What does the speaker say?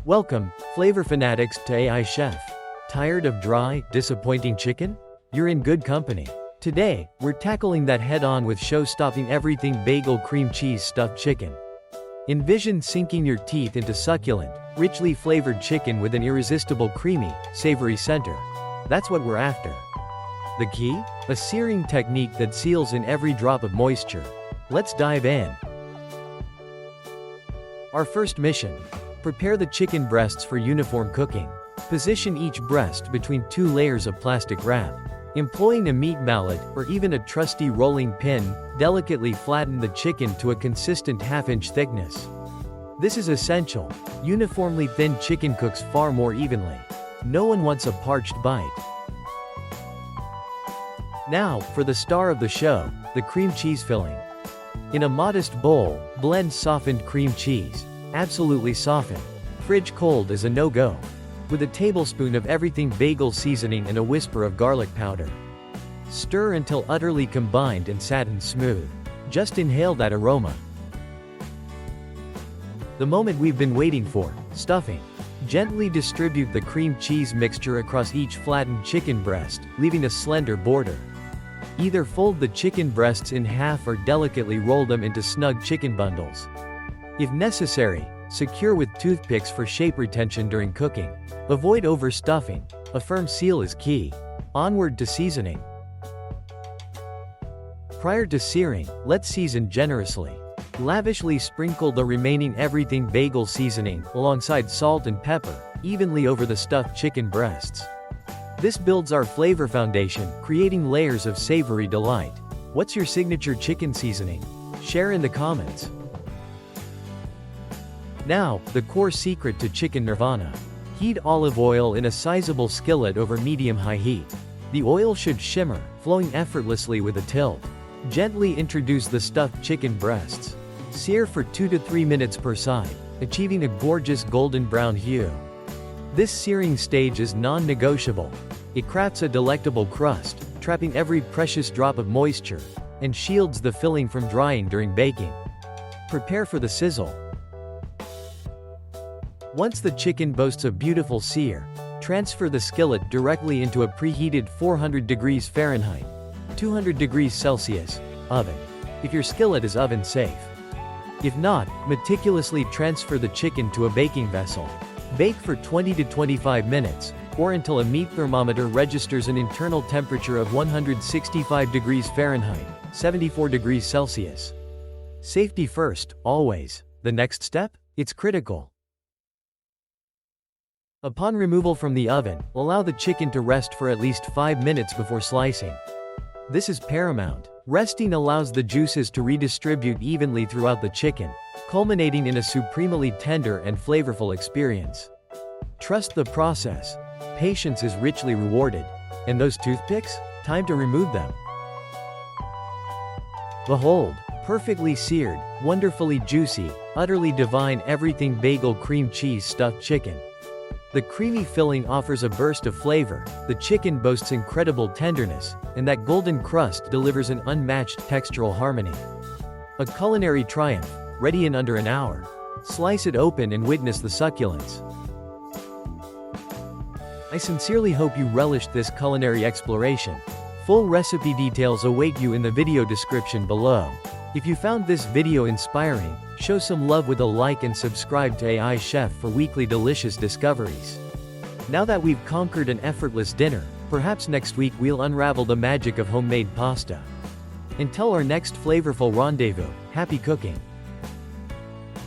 Welcome, flavor fanatics, to AI Chef. Tired of dry, disappointing chicken? You're in good company. Today, we're tackling that head-on with show-stopping everything bagel cream cheese stuffed chicken. Envision sinking your teeth into succulent, richly flavored chicken with an irresistible creamy, savory center. That's what we're after. The key? A searing technique that seals in every drop of moisture. Let's dive in. Our first mission. Prepare the chicken breasts for uniform cooking. Position each breast between 2 layers of plastic wrap. Employing a meat mallet, or even a trusty rolling pin, delicately flatten the chicken to a consistent half-inch thickness. This is essential. Uniformly thin chicken cooks far more evenly. No one wants a parched bite. Now, for the star of the show, the cream cheese filling. In a modest bowl, blend softened cream cheese. Absolutely soften. Fridge cold is a no-go. With a tablespoon of everything bagel seasoning and a whisper of garlic powder. Stir until utterly combined and satin smooth. Just inhale that aroma. The moment we've been waiting for, stuffing. Gently distribute the cream cheese mixture across each flattened chicken breast, leaving a slender border. Either fold the chicken breasts in half or delicately roll them into snug chicken bundles. If necessary, secure with toothpicks for shape retention during cooking. Avoid overstuffing. A firm seal is key. Onward to seasoning. Prior to searing, let's season generously. Lavishly sprinkle the remaining everything bagel seasoning, alongside salt and pepper, evenly over the stuffed chicken breasts. This builds our flavor foundation, creating layers of savory delight. What's your signature chicken seasoning? Share in the comments. Now, the core secret to chicken nirvana. Heat olive oil in a sizable skillet over medium-high heat. The oil should shimmer, flowing effortlessly with a tilt. Gently introduce the stuffed chicken breasts. Sear for 2 to 3 minutes per side, achieving a gorgeous golden brown hue. This searing stage is non-negotiable. It crafts a delectable crust, trapping every precious drop of moisture, and shields the filling from drying during baking. Prepare for the sizzle. Once the chicken boasts a beautiful sear, transfer the skillet directly into a preheated 400 degrees Fahrenheit, 200 degrees Celsius, oven. If your skillet is oven safe. If not, meticulously transfer the chicken to a baking vessel. Bake for 20 to 25 minutes, or until a meat thermometer registers an internal temperature of 165 degrees Fahrenheit, 74 degrees Celsius. Safety first, always. The next step? It's critical. Upon removal from the oven, allow the chicken to rest for at least 5 minutes before slicing. This is paramount. Resting allows the juices to redistribute evenly throughout the chicken, culminating in a supremely tender and flavorful experience. Trust the process. Patience is richly rewarded. And those toothpicks? Time to remove them. Behold, perfectly seared, wonderfully juicy, utterly divine everything bagel cream cheese stuffed chicken. The creamy filling offers a burst of flavor, the chicken boasts incredible tenderness, and that golden crust delivers an unmatched textural harmony. A culinary triumph, ready in under an hour. Slice it open and witness the succulence. I sincerely hope you relished this culinary exploration. Full recipe details await you in the video description below. If you found this video inspiring, show some love with a like and subscribe to AI Chef for weekly delicious discoveries. Now that we've conquered an effortless dinner, perhaps next week we'll unravel the magic of homemade pasta. Until our next flavorful rendezvous, happy cooking!